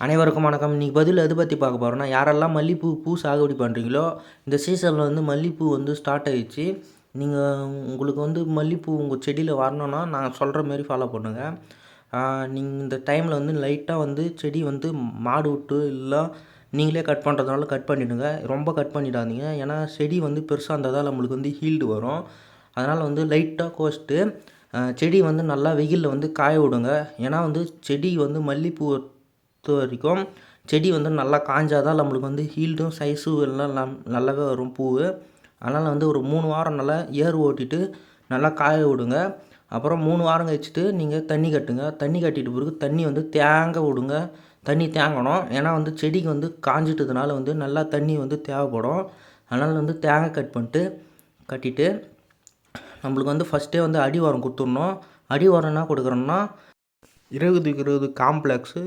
அனைவருக்கும் வணக்கம். இன்றைக்கி பதில் எது பற்றி பார்க்க போகிறோன்னா, யாரெல்லாம் மல்லிகைப்பூ சாகுபடி பண்ணுறீங்களோ இந்த சீசனில் வந்து மல்லிகைப்பூ வந்து ஸ்டார்ட் ஆகிடுச்சு. நீங்கள் உங்களுக்கு வந்து மல்லிகைப்பூ உங்கள் செடியில் வரணுன்னா நான் சொல்கிற மாரி ஃபாலோ பண்ணுங்கள். நீங்கள் இந்த டைமில் வந்து லைட்டாக வந்து செடி வந்து மாடு விட்டு இல்லை நீங்களே கட் பண்ணுறதுனால கட் பண்ணிவிடுங்க. ரொம்ப கட் பண்ணிடாதீங்க. ஏன்னா செடி வந்து பெருசாக இருந்தால் நம்மளுக்கு வந்து ஹீல்டு வரும். அதனால் வந்து லைட்டாக கோஸ்ட்டு செடி வந்து நல்லா வெயிலில் வந்து காய விடுங்க. ஏன்னா வந்து செடி வந்து மல்லிகைப்பூ வரைக்கும் செடி வந்து நல்லா காஞ்சால் தான் நம்மளுக்கு வந்து ஹீல்டும் சைஸும் எல்லாம் நல்லாவே வரும் பூ. அதனால் வந்து ஒரு 3 வாரம் நல்லா ஏர் ஓட்டிட்டு நல்லா காய விடுங்க. அப்புறம் 3 வாரம் கழிச்சிட்டு நீங்கள் தண்ணி கட்டுங்க. தண்ணி கட்டிட்டு பிறகு தண்ணி வந்து தேங்க விடுங்க. தண்ணி தேங்கணும். ஏன்னா வந்து செடிக்கு வந்து காஞ்சிட்டதுனால வந்து நல்லா தண்ணி வந்து தேவைப்படும். அதனால் வந்து தேங்காய் கட்டிட்டு நம்மளுக்கு வந்து ஃபஸ்ட்டே வந்து அடி உரம் கொடுத்துடணும். அடி உரம் என்ன கொடுக்குறோன்னா 20 காம்ப்ளெக்ஸு,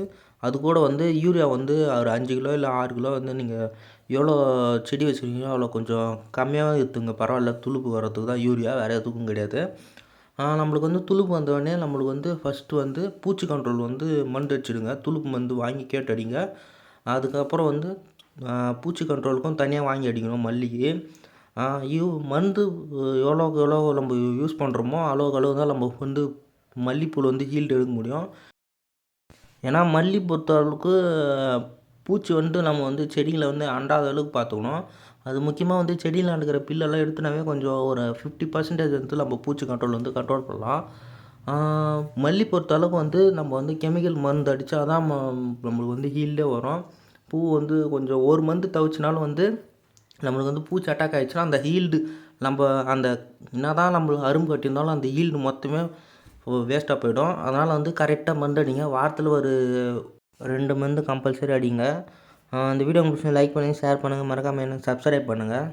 அது கூட வந்து யூரியா வந்து ஒரு 5 கிலோ இல்லை 6 கிலோ வந்து நீங்கள் எவ்வளோ செடி வச்சுருக்கீங்களோ அவ்வளோ கொஞ்சம் கம்மியாகவே எடுத்துங்க. பரவாயில்ல, துளுப்பு வர்றதுக்கு தான் யூரியா, வேறு எதுக்கும் கிடையாது. நம்மளுக்கு வந்து துளுப்பு வந்தோடனே நம்மளுக்கு வந்து ஃபஸ்ட்டு வந்து பூச்சி கண்ட்ரோல் வந்து மருந்து அடிச்சிடுங்க. துளுப்பு மருந்து வாங்கி கேட்டு அடிங்க. அதுக்கப்புறம் வந்து பூச்சி கண்ட்ரோலுக்கும் தனியாக வாங்கி அடிக்கணும் மல்லிகை. மருந்து எவ்வளோக்கு எவ்வளோ நம்ம யூஸ் பண்ணுறோமோ அளவுக்கு அளவு தான் நம்ம வந்து மல்லிகைப்பூவில் வந்து ஹீல்டு எடுக்க முடியும். ஏன்னா மல்லி பொறுத்தளவுக்கு பூச்சி வந்து நம்ம வந்து செடிகளை வந்து அண்டாத அளவுக்கு பார்த்துக்கணும். அது முக்கியமாக வந்து செடியில் நடக்கிற பில்லெல்லாம் எடுத்துனாவே கொஞ்சம் ஒரு 50% வந்து நம்ம பூச்சி கண்ட்ரோல் வந்து கண்ட்ரோல் பண்ணலாம். மல்லி பொறுத்தளவுக்கு வந்து நம்ம வந்து கெமிக்கல் மருந்து அடித்தா தான் நம்மளுக்கு வந்து ஹீல்டே வரும். பூ வந்து கொஞ்சம் ஒரு மந்த் தவிச்சினாலும் வந்து நம்மளுக்கு வந்து பூச்சி அட்டாக் ஆகிடுச்சுன்னா அந்த ஹீல்டு நம்ம அந்த என்ன தான் நம்மளுக்கு அரும்பு கட்டியிருந்தாலும் அந்த ஹீல்டு மொத்தமே வேஸ்ட்டாக போயிடும். அதனால் வந்து கரெக்டாக மருந்து அடிங்க. வாரத்தில் ஒரு 2 மருந்து கம்பல்சரி அடிங்க. இந்த வீடியோ உங்களுக்கு லைக் பண்ணுங்கள், ஷேர் பண்ணுங்கள், மறக்காமல் எனக்கு சப்ஸ்கிரைப் பண்ணுங்கள்.